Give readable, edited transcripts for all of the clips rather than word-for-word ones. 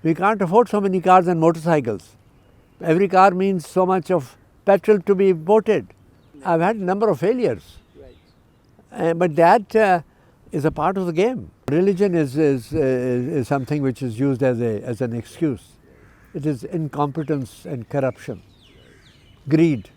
We can't afford so many cars and motorcycles. Every car means so much of petrol to be imported. I've had a number of failures. But that is a part of the game. Religion is something which is used as an excuse. It is incompetence and corruption, greed.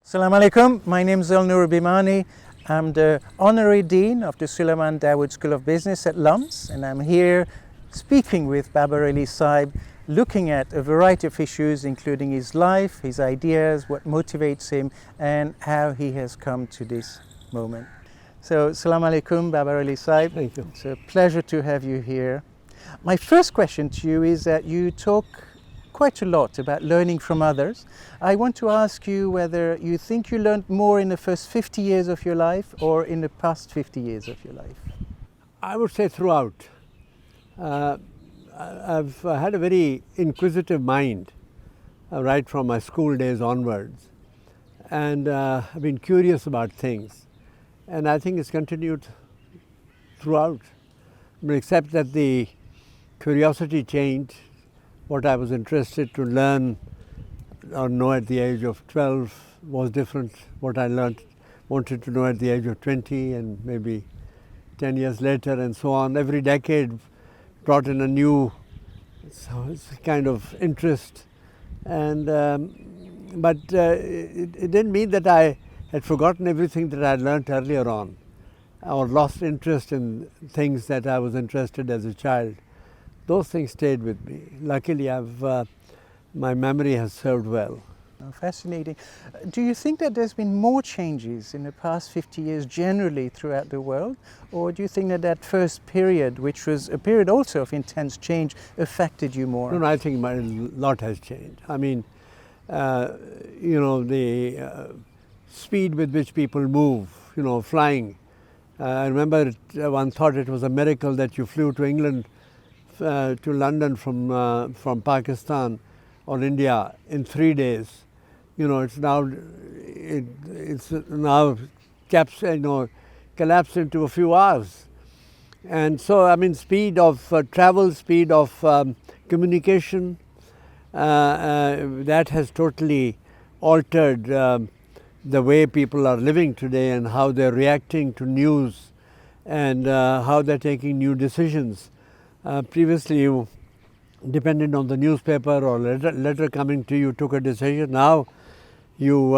Assalamu alaikum. My name is Alnoor Bhimani. I'm the Honorary Dean of the Sulaiman Dawood School of Business at LUMS, and I'm here speaking with Babar Ali Sahib, looking at a variety of issues, including his life, his ideas, what motivates him, and how he has come to this moment. So, Assalamu alaikum, Babar Ali Sahib. Thank you. It's a pleasure to have you here. My first question to you is that you talk quite a lot about learning from others. I want to ask you whether you think you learned more in the first 50 years of your life or in the past 50 years of your life? I would say throughout. I've had a very inquisitive mind right from my school days onwards, and I've been curious about things, and I think it's continued throughout, except that the curiosity changed. What I was interested to learn or know at the age of 12 was different. What I wanted to know at the age of 20 and maybe 10 years later and so on. Every decade brought in a new kind of interest, and but it didn't mean that I had forgotten everything that I had learnt earlier on or lost interest in things that I was interested as a child. Those things stayed with me. Luckily, my memory has served well. Oh, fascinating. Do you think that there's been more changes in the past 50 years generally throughout the world? Or do you think that that first period, which was a period also of intense change, affected you more? No, I think a lot has changed. I mean, the speed with which people move, flying. I remember one thought it was a miracle that you flew to England, to London from Pakistan or India in 3 days. It's now collapsed into a few hours. And so, I mean, speed of travel, speed of communication, that has totally altered the way people are living today and how they're reacting to news and how they're taking new decisions. Previously, you depended on the newspaper or letter coming to you, took a decision. Now you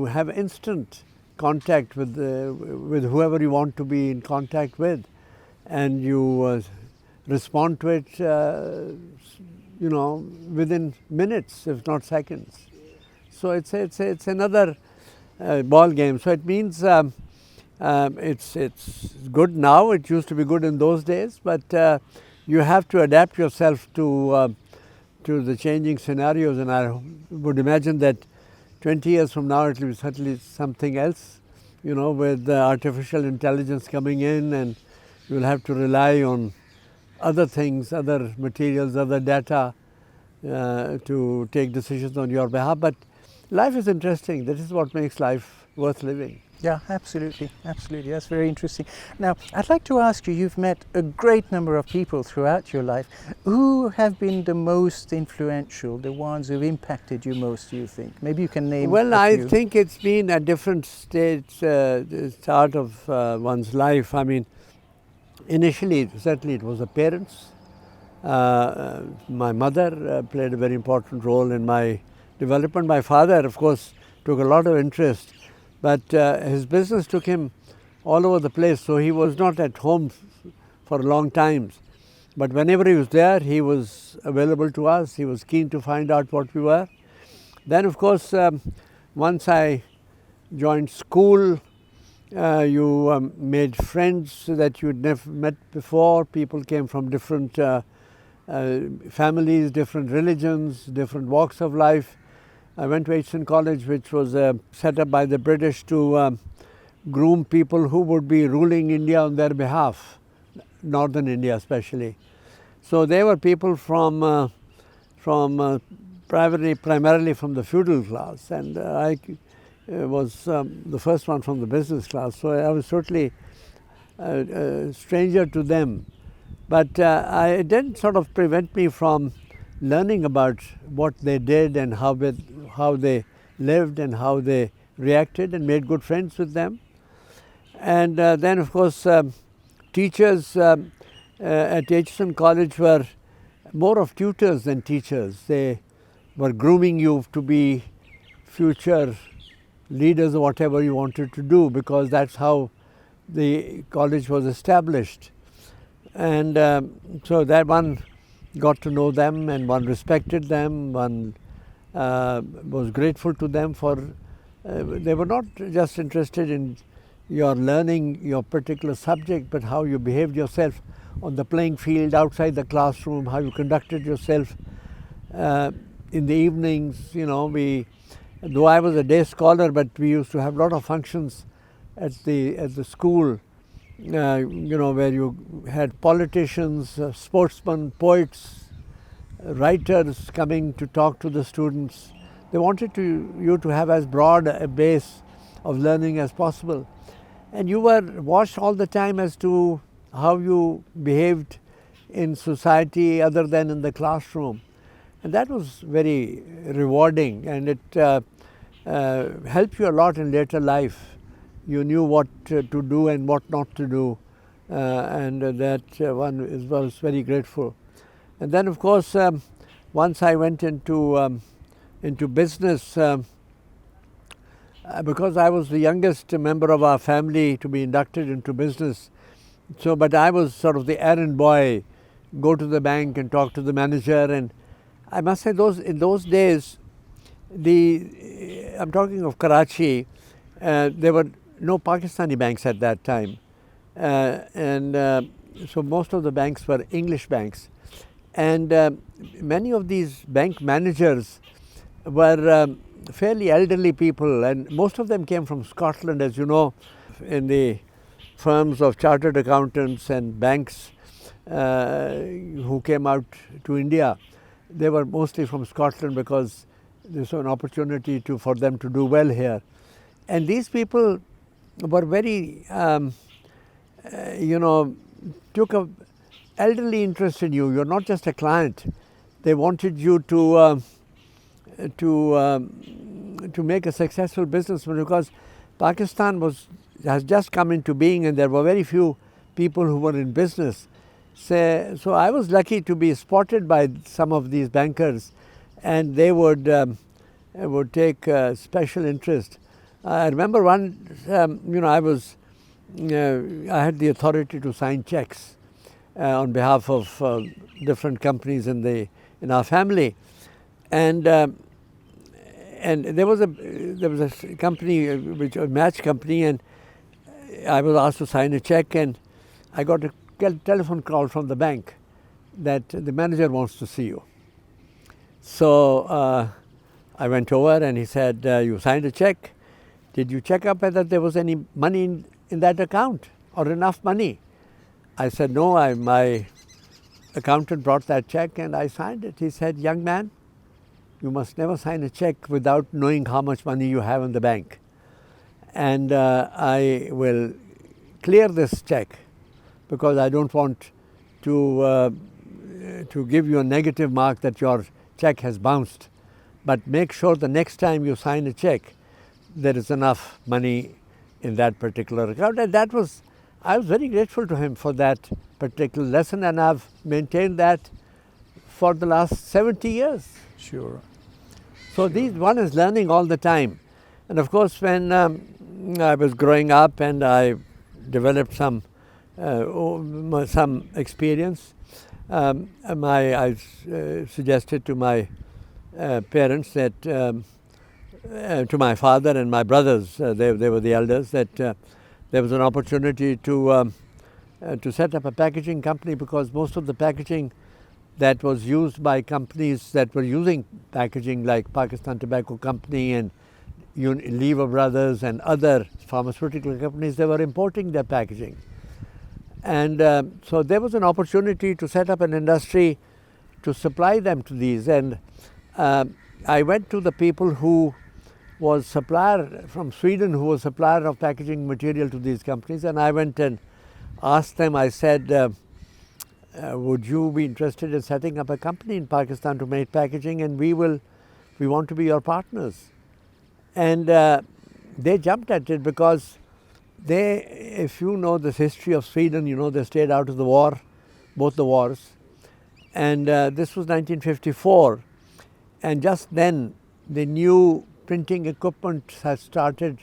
have instant contact with whoever you want to be in contact with, and you respond to it within minutes, if not seconds. So it's another ball game. So it means it's good now. It used to be good in those days, but you have to adapt yourself to the changing scenarios, and I would imagine that 20 years from now it will be certainly something else, with artificial intelligence coming in, and you will have to rely on other things, other materials, other data to take decisions on your behalf. But life is interesting. That is what makes life worth living. Yeah, absolutely, absolutely. That's very interesting. Now, I'd like to ask you, you've met a great number of people throughout your life. Who have been the most influential, the ones who've impacted you most, do you think? Maybe you can name Well, a few. I think it's been at different start of one's life. I mean, initially, certainly it was the parents. My mother played a very important role in my development. My father, of course, took a lot of interest, but his business took him all over the place, so he was not at home for long times. But whenever he was there, he was available to us. He was keen to find out what we were. Then, of course, once I joined school, you made friends that you'd never met before. People came from different families, different religions, different walks of life. I went to Eton College, which was set up by the British to groom people who would be ruling India on their behalf, northern India especially. So they were people from primarily from the feudal class, and I was the first one from the business class. So I was totally a stranger to them. But it didn't sort of prevent me from learning about what they did and how they lived and how they reacted, and made good friends with them. And then of course teachers at Aitchison College were more of tutors than teachers. They were grooming you to be future leaders or whatever you wanted to do, because that's how the college was established. And so that one got to know them, and one respected them, one was grateful to them for, they were not just interested in your learning your particular subject, but how you behaved yourself on the playing field, outside the classroom, how you conducted yourself in the evenings. You know, though I was a day scholar, but we used to have a lot of functions at the school, you know, where you had politicians, sportsmen, poets, writers coming to talk to the students. They wanted you to have as broad a base of learning as possible. And you were watched all the time as to how you behaved in society other than in the classroom. And that was very rewarding, and it helped you a lot in later life. You knew what to do and what not to do, and that one was very grateful. And then of course once I went into business, because I was the youngest member of our family to be inducted into business, so but I was sort of the errand boy, go to the bank and talk to the manager. And I must say, in those days, I'm talking of Karachi, there were no Pakistani banks at that time, and so most of the banks were English banks, and many of these bank managers were fairly elderly people, and most of them came from Scotland. As you know, in the firms of chartered accountants and banks who came out to India, they were mostly from Scotland, because there was an opportunity for them to do well here. And these people were very, you know, took an elderly interest in you. You're not just a client. They wanted you to make a successful businessman, because Pakistan has just come into being, and there were very few people who were in business. So I was lucky to be spotted by some of these bankers, and they would take special interest. I remember one, you know, I had the authority to sign checks on behalf of different companies in our family, and there was a company, which a match company, and I was asked to sign a check, and I got a telephone call from the bank that the manager wants to see you. So I went over, and he said, you signed a check. Did you check up whether there was any money in that account, or enough money? I said, no, my accountant brought that check and I signed it. He said, young man, you must never sign a check without knowing how much money you have in the bank. And I will clear this check, because I don't want to give you a negative mark that your check has bounced. But make sure the next time you sign a check, there is enough money in that particular account. And I was very grateful to him for that particular lesson, and I've maintained that for the last 70 years. Sure. So one is learning all the time. And of course, when I was growing up and I developed some experience, I suggested to my parents that, to my father and my brothers, they were the elders, that there was an opportunity to set up a packaging company, because most of the packaging that was used by companies that were using packaging, like Pakistan Tobacco Company and Lever Brothers and other pharmaceutical companies, they were importing their packaging. And so there was an opportunity to set up an industry to supply them to these. And I went to the people who was supplier from Sweden, who was supplier of packaging material to these companies, and I went and asked them. I said, would you be interested in setting up a company in Pakistan to make packaging, and we want to be your partners. And they jumped at it because if you know the history of Sweden, you know they stayed out of the war, both the wars. And this was 1954. And just then the new printing equipment had started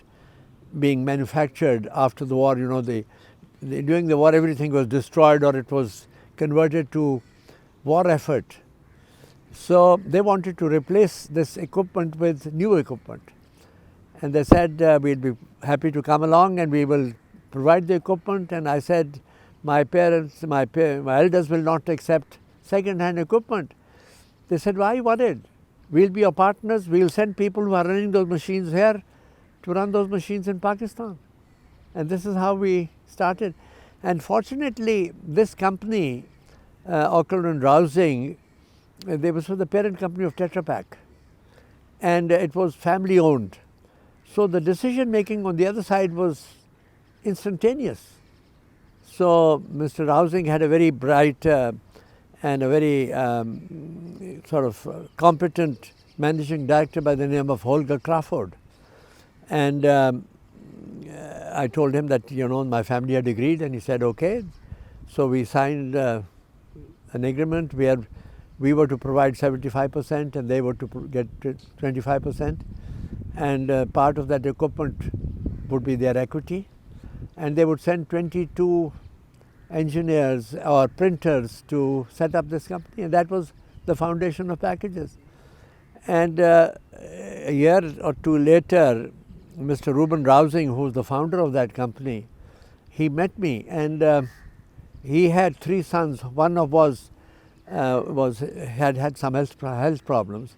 being manufactured after the war. You know, during the war everything was destroyed or it was converted to war effort. So they wanted to replace this equipment with new equipment. And they said, we'll be happy to come along and we will provide the equipment. And I said, my parents, my elders will not accept second-hand equipment. They said, why worried? We'll be your partners. We'll send people who are running those machines here to run those machines in Pakistan. And this is how we started. And fortunately, this company, Auckland Rousing, they was the parent company of Tetra Pak. And it was family owned. So the decision making on the other side was instantaneous. So Mr. Rousing had a very bright and a very sort of competent managing director by the name of Holger Crawford. And I told him that, you know, my family had agreed, and he said, okay. So we signed an agreement where we were to provide 75% and they were to get 25%. And part of that equipment would be their equity. And they would send 22 engineers or printers to set up this company, and that was the foundation of packages. And a year or two later, Mr. Reuben Rousing, who was the founder of that company, he met me, and he had 3 sons. One of had some health problems,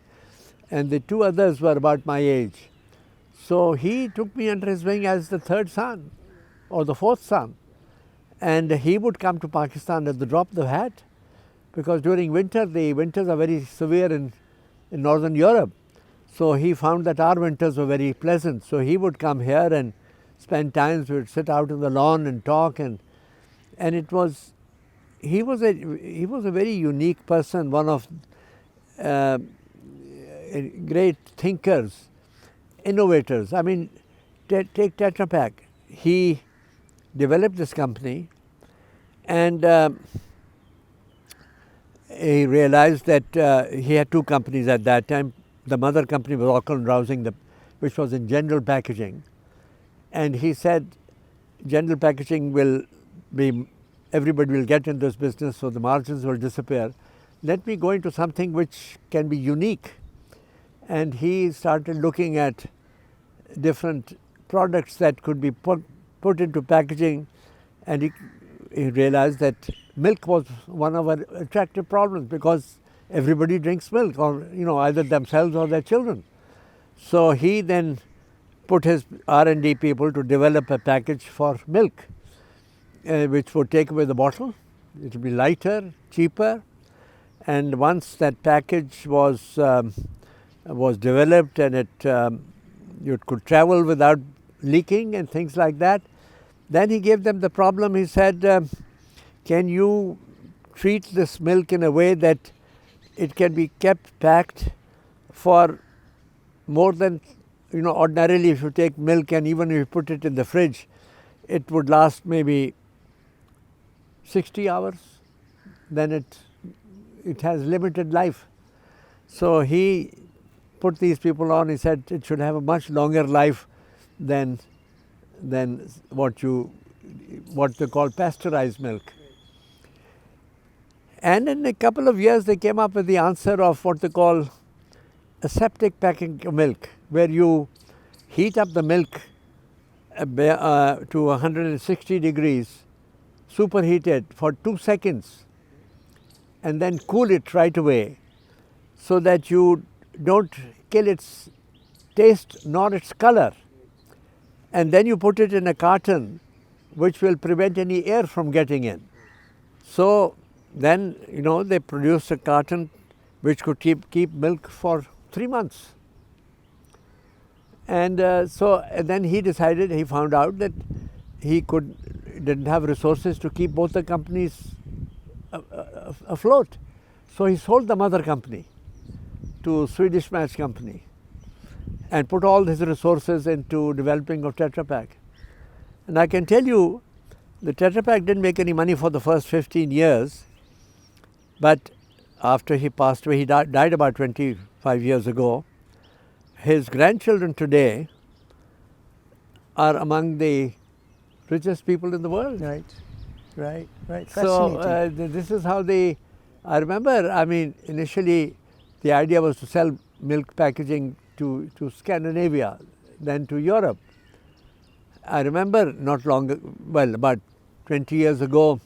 and the 2 others were about my age. So he took me under his wing as the 3rd son or the 4th son. And he would come to Pakistan at the drop of the hat, because during winter, the winters are very severe in northern Europe. So he found that our winters were very pleasant. So he would come here and spend times. We would sit out on the lawn and talk, and he was a very unique person, one of great thinkers, innovators. I mean, take Tetra Pak. He developed this company, and he realized that he had 2 companies at that time. The mother company was Auckland Rousing, which was in general packaging. And he said, general packaging will be, everybody will get in this business, so the margins will disappear. Let me go into something which can be unique. And he started looking at different products that could be put into packaging, and he realized that milk was one of our attractive problems, because everybody drinks milk, or either themselves or their children. So he then put his R&D people to develop a package for milk, which would take away the bottle. It would be lighter, cheaper, and once that package was developed and it could travel without leaking and things like that, then he gave them the problem. He said, can you treat this milk in a way that it can be kept packed for more than, ordinarily if you take milk and even if you put it in the fridge, it would last maybe 60 hours. Then it has limited life. So he put these people on. He said it should have a much longer life than what they call pasteurized milk. And in a couple of years, they came up with the answer of what they call aseptic packing of milk, where you heat up the milk to 160 degrees, superheated for 2 seconds, and then cool it right away, so that you don't kill its taste nor its color. And then you put it in a carton which will prevent any air from getting in. So then, they produced a carton which could keep milk for 3 months. And then he found out that he didn't have resources to keep both the companies afloat. So he sold the mother company to Swedish Match Company and put all his resources into developing of Tetra Pak. And I can tell you, the Tetra Pak didn't make any money for the first 15 years, but after he passed away, he died about 25 years ago. His grandchildren today are among the richest people in the world. Right, right, right. So Fascinating. this is how I remember, I mean, initially the idea was to sell milk packaging to Scandinavia, then to Europe. I remember not long, well, about 20 years ago,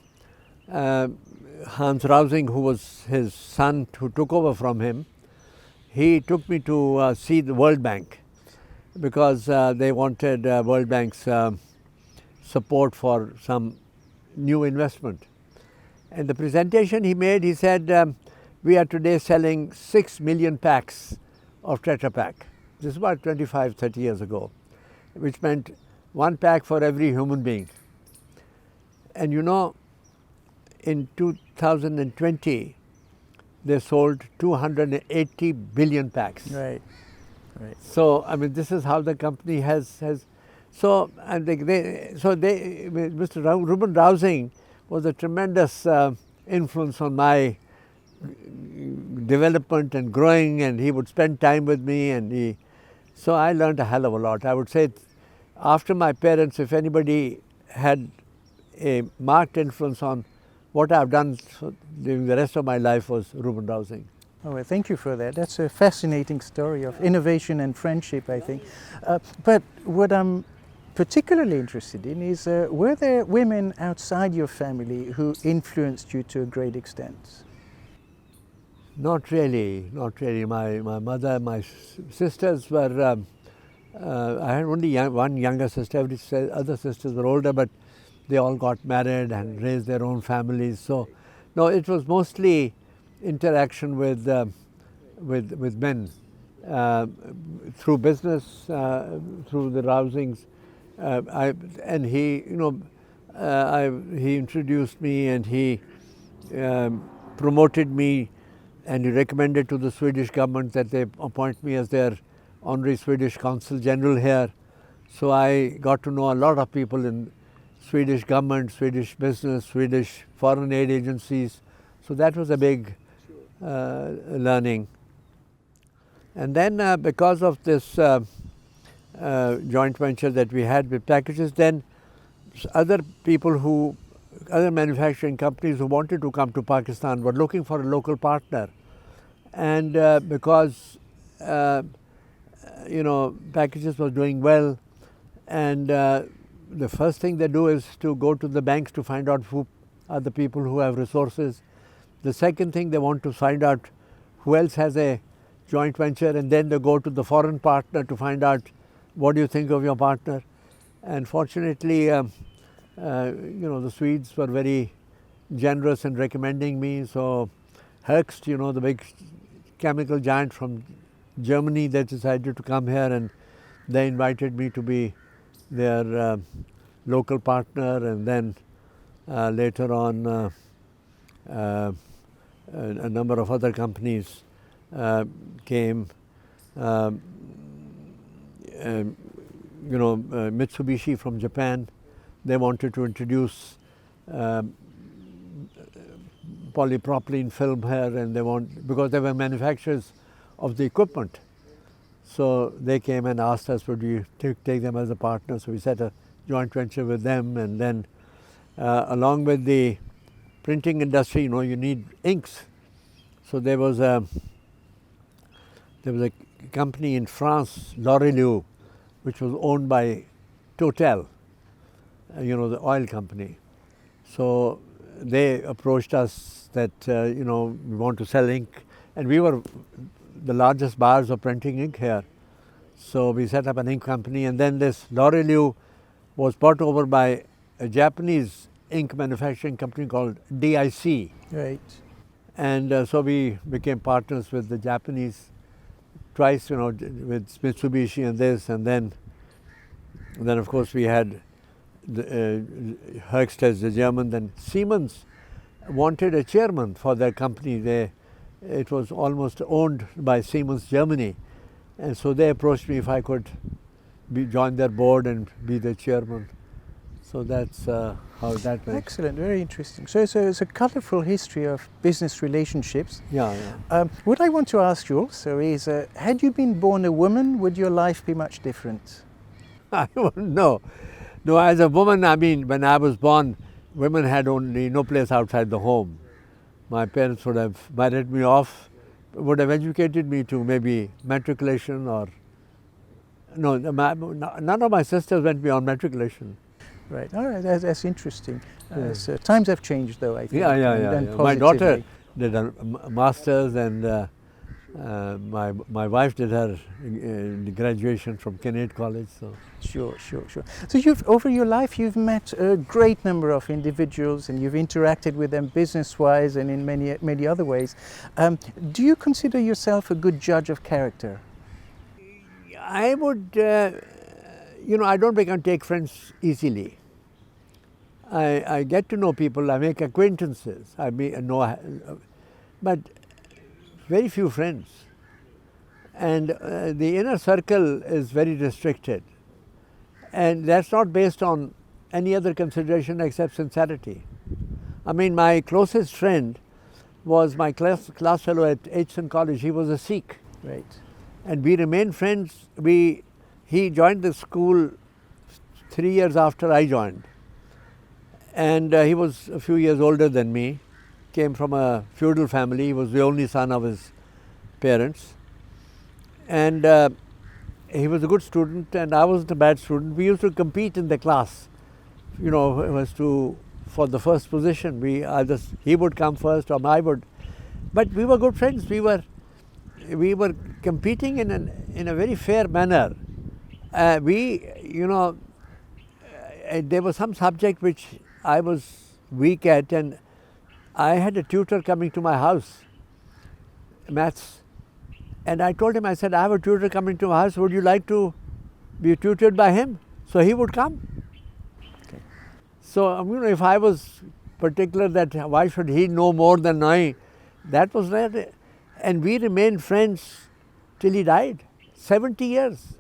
Hans Rausing, who was his son who took over from him, he took me to see the World Bank because they wanted World Bank's support for some new investment. And the presentation he made, he said, we are today selling 6 million packs of Tetra Pak. This is about 25, 30 years ago, which meant 1 pack for every human being. And you know, in 2020, they sold 280 billion packs. Right, right. So, I mean, this is how the company has so, and Mr. Ruben Rausing was a tremendous influence on my development and growing, and he would spend time with me, and so I learned a hell of a lot. I would say after my parents, if anybody had a marked influence on what I've done during the rest of my life, was Ruben Rausing. Oh, well, thank you for that. That's a fascinating story of innovation and friendship, I think. But what I'm particularly interested in is, were there women outside your family who influenced you to a great extent? Not really, not really. My mother, my sisters were, I had only one younger sister, other sisters were older, but they all got married and raised their own families. So, no, it was mostly interaction with men through business, through the Rausings. He introduced me, and he promoted me, and he recommended to the Swedish government that they appoint me as their honorary Swedish consul general here. So I got to know a lot of people in Swedish government, Swedish business, Swedish foreign aid agencies. So that was a big learning. And then because of this joint venture that we had with packages, then other manufacturing companies who wanted to come to Pakistan were looking for a local partner. And because packages was doing well, and the first thing they do is to go to the banks to find out who are the people who have resources. The second thing, they want to find out who else has a joint venture, and then they go to the foreign partner to find out what do you think of your partner. And fortunately, the Swedes were very generous in recommending me. So Hoechst, the big chemical giant from Germany, they decided to come here, and they invited me to be their local partner. And then later on, a number of other companies came. Mitsubishi from Japan, they wanted to introduce polypropylene film here, and because they were manufacturers of the equipment. So they came and asked us, would we take them as a partner? So we set a joint venture with them, and then along with the printing industry, you need inks. So there was a company in France, L'Oreal, which was owned by Total, the oil company. So they approached us that we want to sell ink, and we were the largest buyers of printing ink here. So we set up an ink company, and then this L'Oreal was bought over by a Japanese ink manufacturing company called DIC. Right. And so we became partners with the Japanese twice, with Mitsubishi and this, and then of course we had the Hoechst as the German. Then Siemens wanted a chairman for their company. It was almost owned by Siemens Germany, and so they approached me if I could join their board and be the chairman. So that's how that went. Excellent, very interesting. So it's a colourful history of business relationships. Yeah, yeah. What I want to ask you also is, had you been born a woman, would your life be much different? I don't know. No, as a woman, I mean, when I was born, women had only no place outside the home. My parents would have married me off, would have educated me to maybe matriculation or... No, none of my sisters went beyond matriculation. Right, all right, that's interesting. So times have changed though, I think. Yeah. My daughter did a master's, and my wife did her graduation from Candid College. So. Sure. So over your life you've met a great number of individuals and you've interacted with them business-wise and in many other ways. Do you consider yourself a good judge of character? I would, I don't take friends easily. I get to know people, I make acquaintances, but very few friends. And the inner circle is very restricted. And that's not based on any other consideration except sincerity. I mean, my closest friend was my class fellow at Edson College. He was a Sikh. Right. And we remained friends. He joined the school 3 years after I joined. And he was a few years older than me, came from a feudal family. He was the only son of his parents. And he was a good student and I wasn't a bad student. We used to compete in the class, for the first position. He would come first or I would. But we were good friends. We were competing in a very fair manner. There was some subject which I was weak at, and I had a tutor coming to my house, maths. And I told him, I said, I have a tutor coming to my house, would you like to be tutored by him? So he would come. Okay. So, if I was particular that why should he know more than I, that was rare. And we remained friends till he died, 70 years.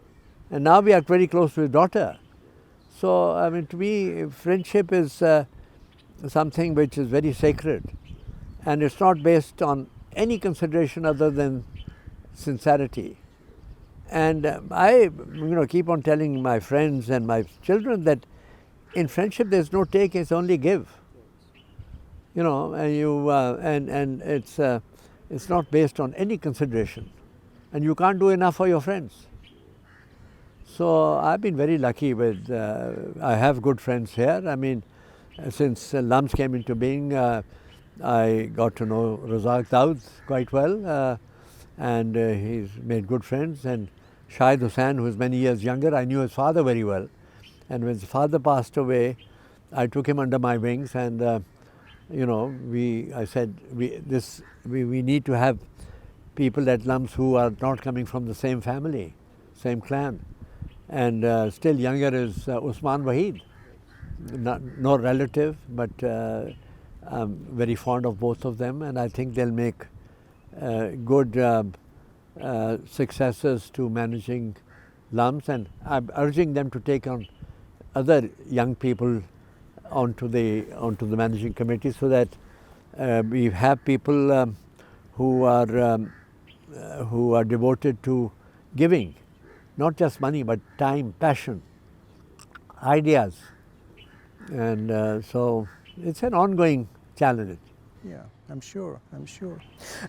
And now we are very close to his daughter. So, to me, friendship is something which is very sacred. And it's not based on any consideration other than sincerity. And I keep on telling my friends and my children that in friendship there's no take, it's only give. And it's not based on any consideration. And you can't do enough for your friends. So I've been very lucky with, I have good friends here. Since LUMS came into being, I got to know Razak Daud quite well. And he's made good friends. And Syed Hussain, who is many years younger, I knew his father very well. And when his father passed away, I took him under my wings, and I said we need to have people at LUMS who are not coming from the same family, same clan. And still younger is Usman Wahid, no relative, but I'm very fond of both of them, and I think they'll make good successors to managing LUMS, and I'm urging them to take on other young people onto the managing committee, so that we have people who are devoted to giving, not just money but time, passion, ideas, and so it's an ongoing challenge. Yeah, I'm sure.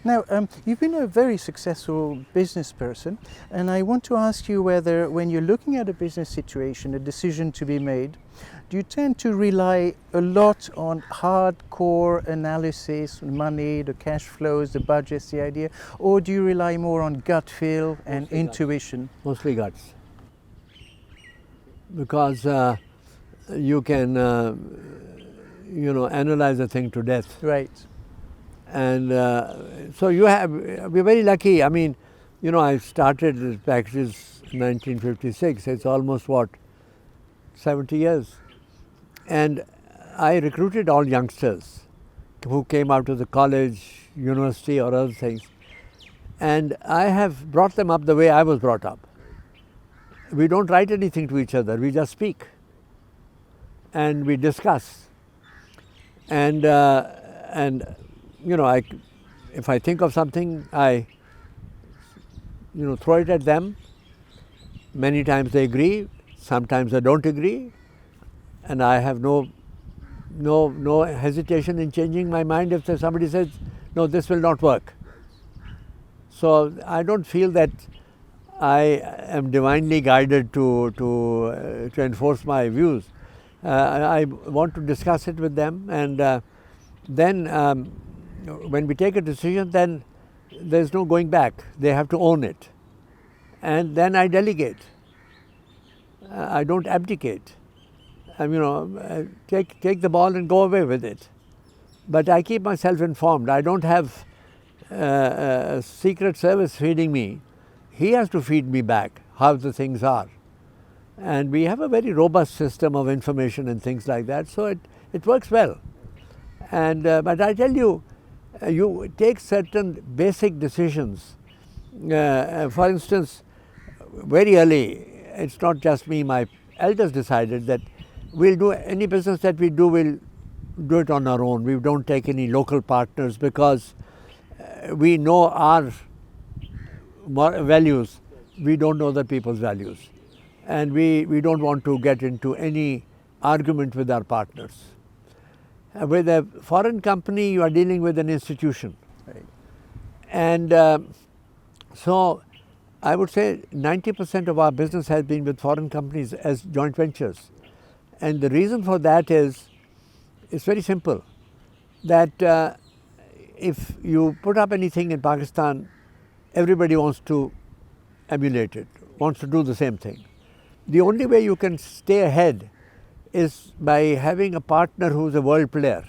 Now, you've been a very successful business person, and I want to ask you whether, when you're looking at a business situation, a decision to be made, do you tend to rely a lot on hardcore analysis, money, the cash flows, the budgets, the idea, or do you rely more on gut feel and intuition? Mostly guts. Because you can analyze a thing to death. Right. And so we're very lucky. I started this practice in 1956. It's almost 70 years. And I recruited all youngsters who came out of the college, university or other things. And I have brought them up the way I was brought up. We don't write anything to each other, we just speak. And we discuss. And you know, if I think of something, I throw it at them. Many times they agree, sometimes they don't agree, and I have no hesitation in changing my mind if somebody says, no, this will not work. So I don't feel that I am divinely guided to enforce my views. I want to discuss it with them, and then when we take a decision, then there's no going back. They have to own it. And then I delegate. I don't abdicate. Take the ball and go away with it. But I keep myself informed. I don't have a secret service feeding me. He has to feed me back how the things are. And we have a very robust system of information and things like that, so it works well. And but I tell you, you take certain basic decisions. For instance, very early, it's not just me, my elders decided that we'll do any business that we do, we'll do it on our own. We don't take any local partners because we know our values, we don't know the people's values. And we don't want to get into any argument with our partners. With a foreign company, you are dealing with an institution. Right. And so I would say 90% of our business has been with foreign companies as joint ventures. And the reason for that is, it's very simple, that if you put up anything in Pakistan, everybody wants to emulate it, wants to do the same thing. The only way you can stay ahead is by having a partner who's a world player,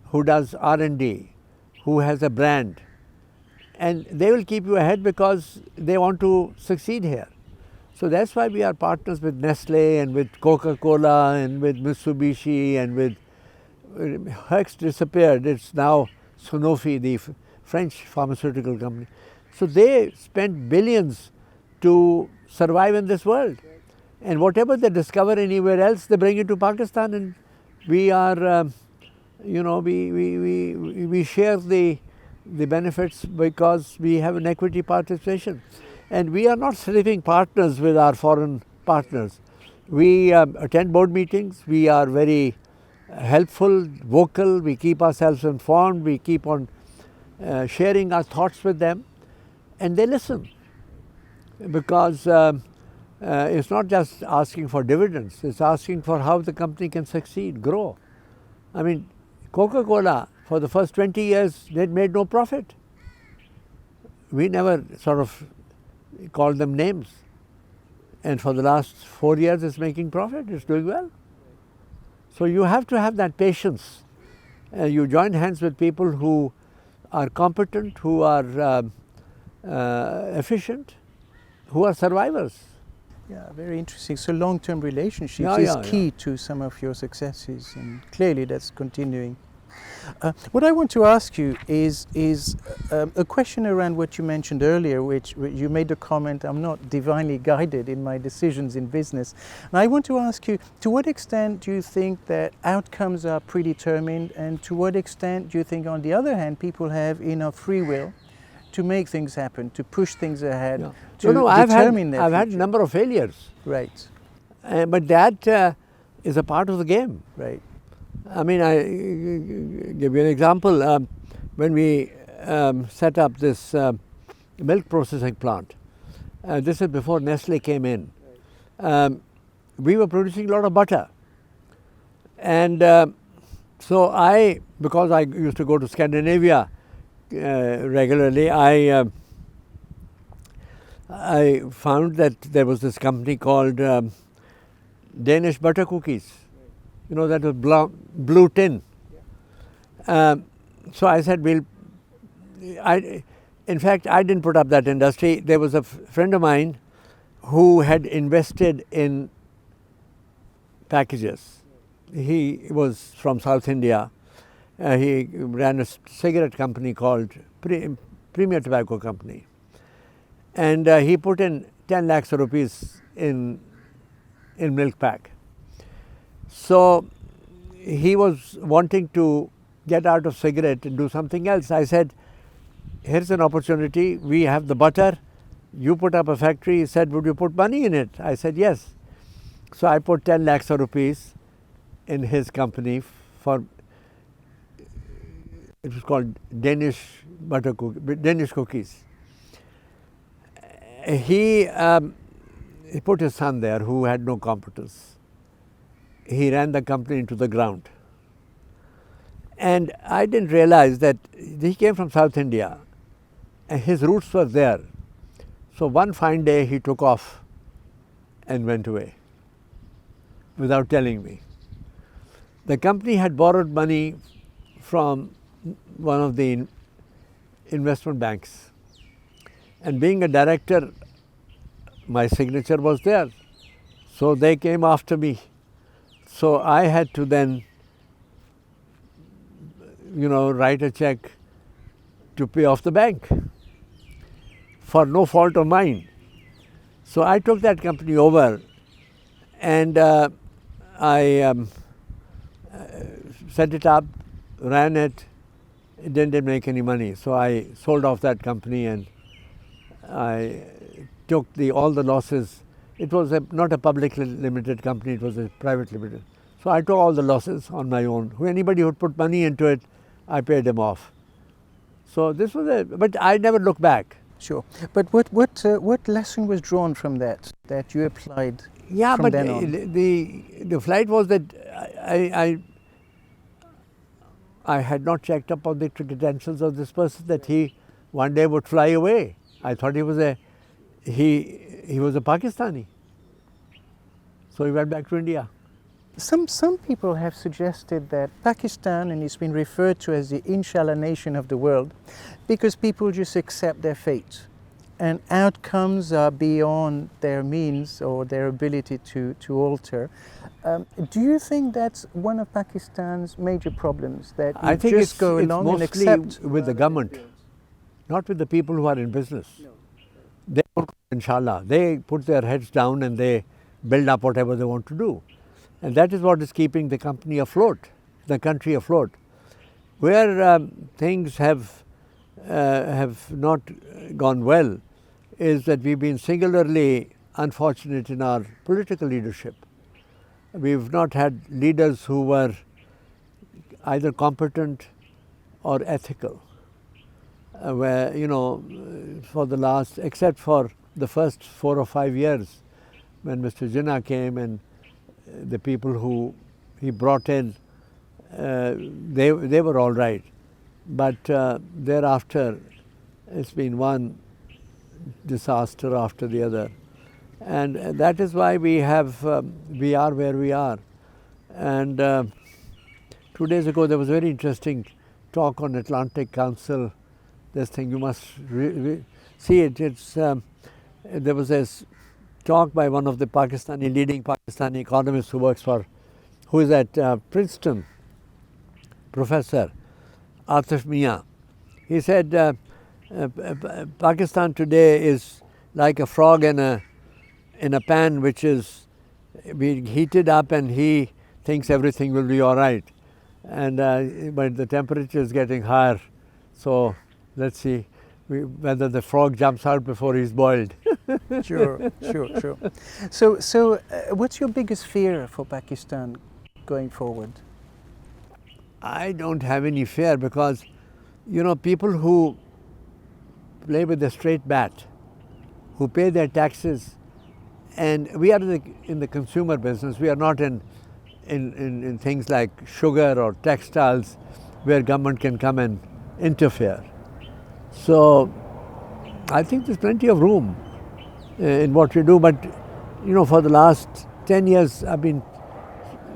who does R&D, who has a brand, and they will keep you ahead because they want to succeed here. So that's why we are partners with Nestle and with Coca-Cola and with Mitsubishi and with Herx disappeared. It's now Sanofi, the French pharmaceutical company. So they spend billions to survive in this world. And whatever they discover anywhere else, they bring it to Pakistan, and we are, we share the benefits because we have an equity participation. And we are not sleeping partners with our foreign partners. We attend board meetings, we are very helpful, vocal, we keep ourselves informed, we keep on sharing our thoughts with them, and they listen. Because it's not just asking for dividends, it's asking for how the company can succeed, grow. I mean, Coca-Cola, for the first 20 years, they made no profit. We never sort of called them names. And for the last 4 years, it's making profit, it's doing well. So you have to have that patience. You join hands with people who are competent, who are efficient, who are survivors. Yeah, very interesting. So long-term relationships is key to some of your successes, and clearly that's continuing. What I want to ask you is a question around what you mentioned earlier, which you made a comment, I'm not divinely guided in my decisions in business. And I want to ask you, to what extent do you think that outcomes are predetermined, and to what extent do you think, on the other hand, people have enough free will to make things happen, to push things ahead, to determine their I've had future? a number of failures. Right. But that is a part of the game. Right. I mean, I give you an example. When we set up this milk processing plant, this is before Nestle came in, we were producing a lot of butter. And so because I used to go to Scandinavia regularly, I found that there was this company called Danish Butter Cookies. You know, that was blue tin. So I said, in fact, I didn't put up that industry. There was a friend of mine who had invested in packages. He was from South India, He ran a cigarette company called Premier Tobacco Company. And he put in 10 lakhs of rupees in milk pack. So he was wanting to get out of cigarette and do something else. I said, here's an opportunity. We have the butter. You put up a factory. He said, would you put money in it? I said, yes. So I put 10 lakhs of rupees in his company for, it was called Danish cookies. He put his son there who had no competence. He ran the company into the ground. And I didn't realize that he came from South India and his roots were there. So one fine day he took off and went away without telling me. The company had borrowed money from one of the investment banks. And being a director, my signature was there. So they came after me. So I had to then write a check to pay off the bank for no fault of mine. So I took that company over and I set it up, ran it. It didn't make any money. So I sold off that company and I took all the losses. It was not a publicly limited company, it was a private limited. So I took all the losses on my own. Anybody who put money into it, I paid them off. So this was but I never looked back. Sure. But what lesson was drawn from that you applied from then on? The flight was that I had not checked up on the credentials of this person, that he one day would fly away. I thought he was a Pakistani. So he went back to India. Some people have suggested that Pakistan, and it's been referred to as the Inshallah nation of the world, because people just accept their fate and outcomes are beyond their means or their ability to alter. Do you think that's one of Pakistan's major problems, that I think just go along and accept? It's mostly with the government, not with the people who are in business. They don't, inshallah, they put their heads down and they build up whatever they want to do. And that is what is keeping the company afloat, the country afloat. Where things have not gone well is that we've been singularly unfortunate in our political leadership. We've not had leaders who were either competent or ethical. Where, for the last, except for the first 4 or 5 years when Mr. Jinnah came and the people who he brought in, they were all right. But thereafter, it's been one disaster after the other. And that is why we are where we are. And 2 days ago, there was a very interesting talk on Atlantic Council. This thing, you must see it. There was this talk by one of the leading Pakistani economists who is at Princeton, Professor Atif Mian. He said, Pakistan today is like a frog in a pan which is being heated up, and he thinks everything will be all right. And but the temperature is getting higher, so let's see whether the frog jumps out before he's boiled. Sure. So what's your biggest fear for Pakistan going forward? I don't have any fear, because people who play with a straight bat, who pay their taxes, and we are in the consumer business. We are not in things like sugar or textiles where government can come and interfere. So I think there's plenty of room in what we do. But for the last 10 years I've been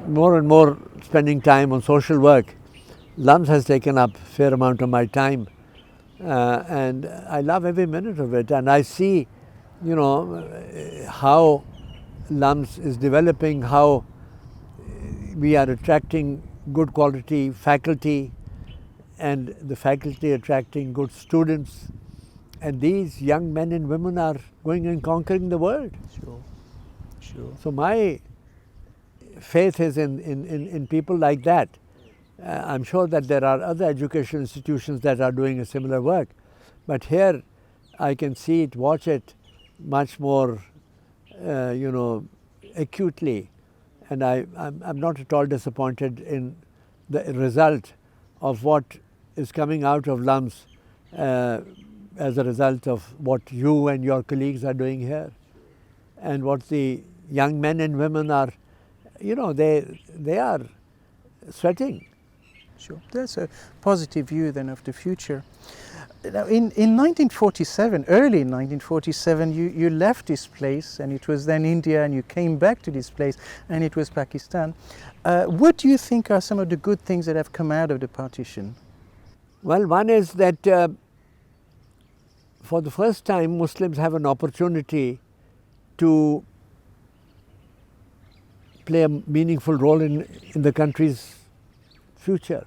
more and more spending time on social work. LUMS has taken up a fair amount of my time, and I love every minute of it. And I see how LUMS is developing, how we are attracting good quality faculty, and the faculty attracting good students, and these young men and women are going and conquering the world. Sure, sure. So my faith is in people like that. I'm sure that there are other educational institutions that are doing a similar work, but here I can see it, watch it much more, acutely, and I'm not at all disappointed in the result of what is coming out of LUMS as a result of what you and your colleagues are doing here, and what the young men and women are, they are sweating. Sure, that's a positive view then of the future. Now, in 1947, early in 1947, you left this place, and it was then India, and you came back to this place, and it was Pakistan. What do you think are some of the good things that have come out of the partition? Well, one is that for the first time Muslims have an opportunity to play a meaningful role in the country's future.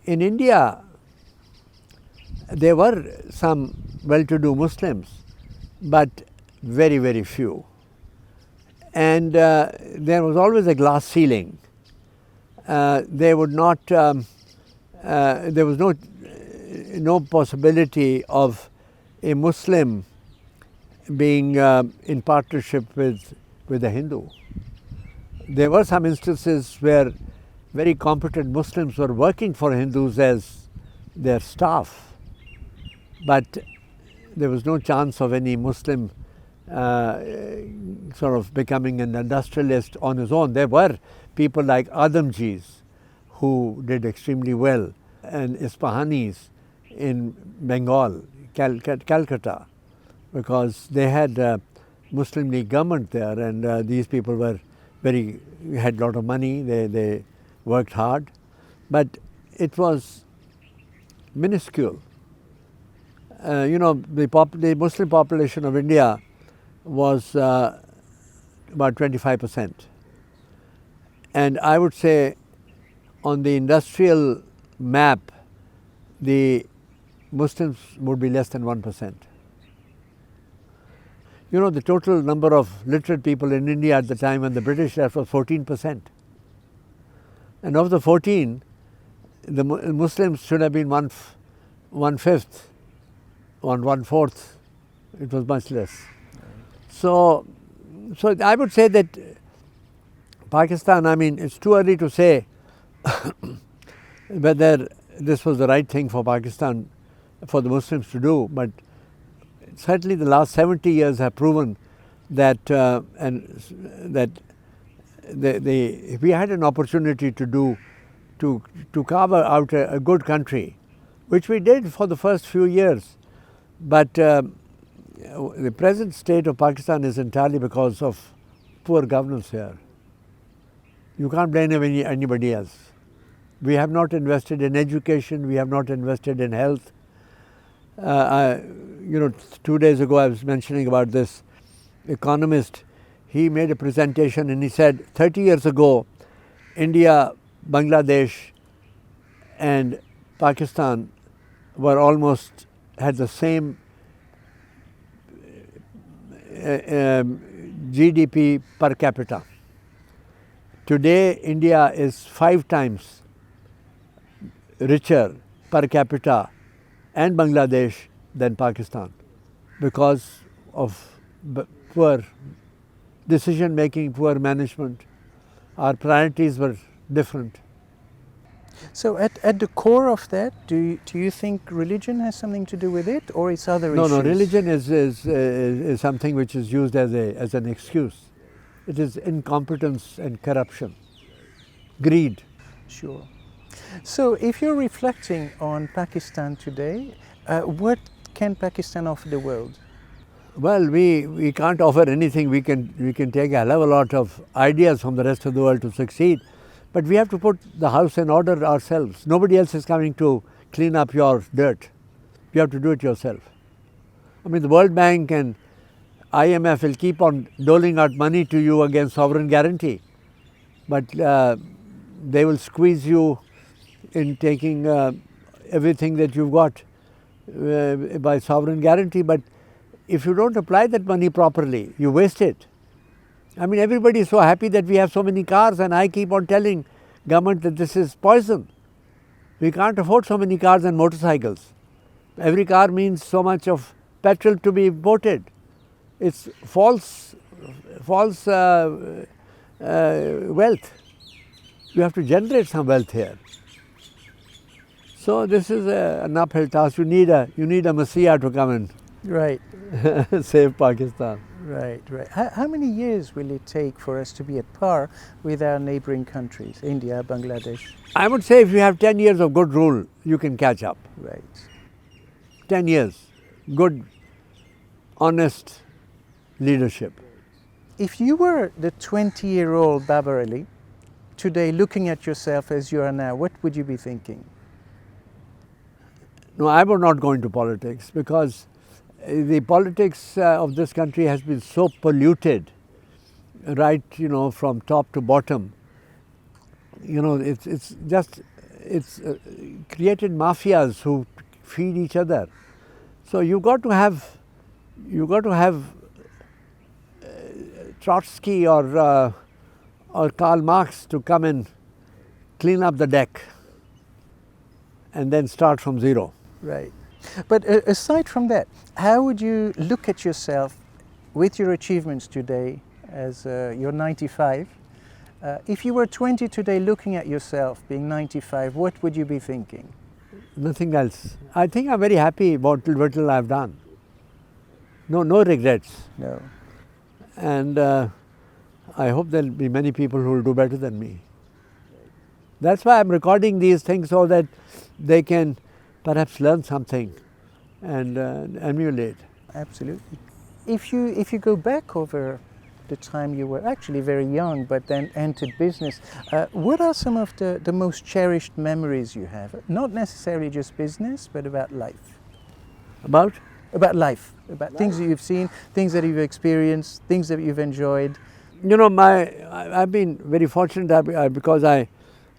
In India, there were some well-to-do Muslims, but very, very few. And there was always a glass ceiling. There was no possibility of a Muslim being in partnership with a Hindu. There were some instances where very competent Muslims were working for Hindus as their staff, but there was no chance of any Muslim sort of becoming an industrialist on his own. There were people like Adamjis who did extremely well, and Ispahanis in Bengal, Calcutta, because they had Muslim League government there, and these people were had a lot of money, they worked hard, but it was minuscule. The Muslim population of India was about 25%. And I would say on the industrial map, the Muslims would be less than 1%. The total number of literate people in India at the time when the British left was 14%. And of the 14, the Muslims should have been one-fifth, one-fourth. It was much less. So I would say that Pakistan, it's too early to say whether this was the right thing for Pakistan, for the Muslims to do, but certainly the last 70 years have proven that we had an opportunity to carve out a good country, which we did for the first few years. But the present state of Pakistan is entirely because of poor governance here. You can't blame anybody else. We have not invested in education, we have not invested in health. 2 days ago I was mentioning about this economist. He made a presentation and he said 30 years ago, India, Bangladesh and Pakistan were almost had the same GDP per capita. Today, India is 5 times richer per capita and Bangladesh than Pakistan because of poor decision making, poor management. Our priorities were different. So at the core of that, do you think religion has something to do with it, or it's other issues? No, religion is something which is used as an excuse. It is incompetence and corruption, greed. Sure. So if you're reflecting on Pakistan today, what can Pakistan offer the world? Well, we can't offer anything. We can take a hell of a lot of ideas from the rest of the world to succeed, but we have to put the house in order ourselves. Nobody else is coming to clean up your dirt. You have to do it yourself. The World Bank and IMF will keep on doling out money to you against sovereign guarantee, but they will squeeze you in taking everything that you've got by sovereign guarantee, but if you don't apply that money properly, you waste it. I mean, everybody is so happy that we have so many cars, and I keep on telling government that this is poison. We can't afford so many cars and motorcycles. Every car means so much of petrol to be imported. It's false wealth. You have to generate some wealth here. So this is an uphill task. You need a messiah to come and Right. save Pakistan. Right, right. How many years will it take for us to be at par with our neighboring countries, India, Bangladesh? I would say if you have 10 years of good rule, you can catch up. Right. 10 years, good, honest leadership. If you were the 20-year-old Babar Ali, today looking at yourself as you are now, what would you be thinking? No, I would not go into politics because the politics of this country has been so polluted, right, from top to bottom. It's created mafias who feed each other. So you got to have Trotsky or Karl Marx to come and clean up the deck and then start from zero. Right. But aside from that, how would you look at yourself with your achievements today as you're 95? If you were 20 today looking at yourself being 95, what would you be thinking? Nothing else. I think I'm very happy about what little I've done. No regrets. No. And I hope there'll be many people who will do better than me. That's why I'm recording these things so that they can perhaps learn something and emulate. Absolutely. If you go back over the time you were actually very young but then entered business, what are some of the most cherished memories you have? Not necessarily just business, but about life. About? About life, about things that you've seen, things that you've experienced, things that you've enjoyed. I've been very fortunate because I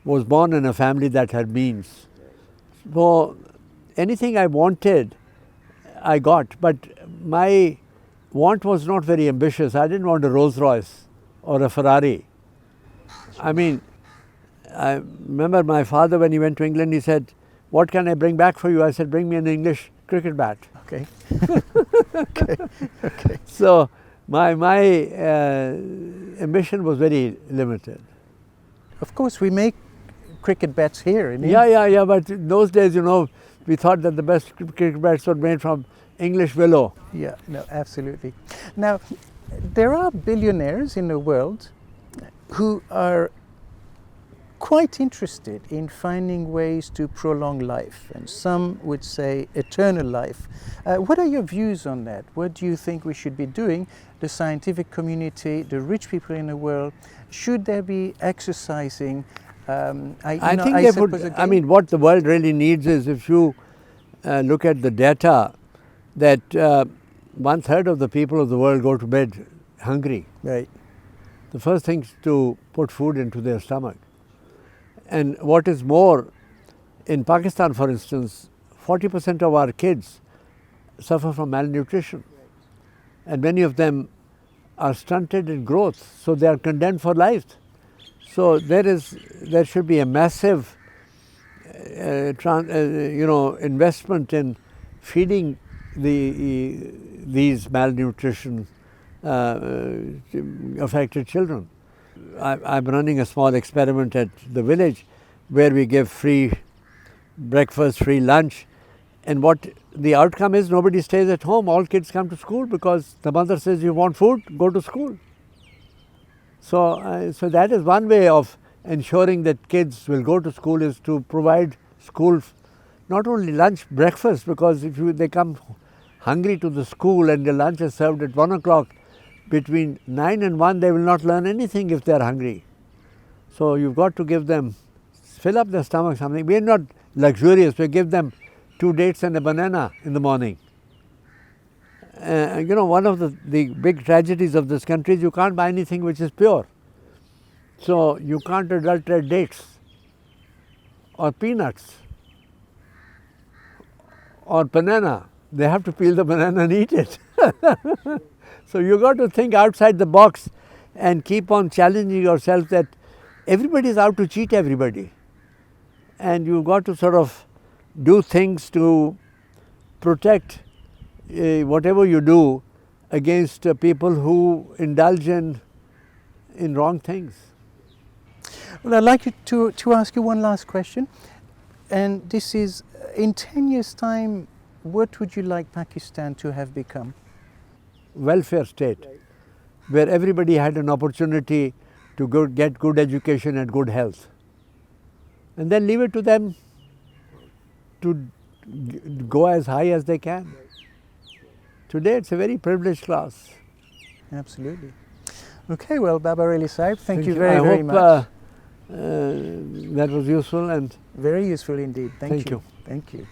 was born in a family that had means. So anything I wanted, I got, but my want was not very ambitious. I didn't want a Rolls Royce or a Ferrari. I mean, I remember my father when he went to England, he said, "What can I bring back for you?" I said, "Bring me an English cricket bat." Okay. Okay. So my ambition was very limited. Of course, we make cricket bats here in India. Yeah. But in those days, we thought that the best cricket bats were made from English willow. Yeah, no, absolutely. Now, there are billionaires in the world who are quite interested in finding ways to prolong life, and some would say eternal life. What are your views on that? What do you think we should be doing, the scientific community, the rich people in the world? Should they be exercising? I think they would. I mean, what the world really needs is, if you look at the data, that 1/3 of the people of the world go to bed hungry. Right. The first thing is to put food into their stomach. And what is more, in Pakistan, for instance, 40% of our kids suffer from malnutrition, and many of them are stunted in growth, so they are condemned for life. So there should be a massive, investment in feeding these malnutrition affected children. I'm running a small experiment at the village where we give free breakfast, free lunch, and what the outcome is, nobody stays at home. All kids come to school because the mother says, "You want food? Go to school." So that is one way of ensuring that kids will go to school, is to provide school, not only lunch, breakfast, because if they come hungry to the school and the lunch is served at 1 o'clock, between 9 and 1 they will not learn anything if they are hungry. So you've got to give them, fill up their stomach something. We are not luxurious, we give them 2 dates and a banana in the morning. One of the big tragedies of this country is you can't buy anything which is pure. So you can't adulterate dates or peanuts or banana. They have to peel the banana and eat it. So you got to think outside the box and keep on challenging yourself that everybody is out to cheat everybody. And you've got to sort of do things to protect whatever you do against people who indulge in wrong things. Well, I'd like to ask you one last question, and this is, in 10 years' time, what would you like Pakistan to have become? Welfare state, where everybody had an opportunity to get good education and good health. And then leave it to them to go as high as they can. Today it's a very privileged class. Absolutely. Okay, well, Babar Ali Sahib, thank you very, very much. I hope that was useful and very useful indeed. Thank you. Thank you.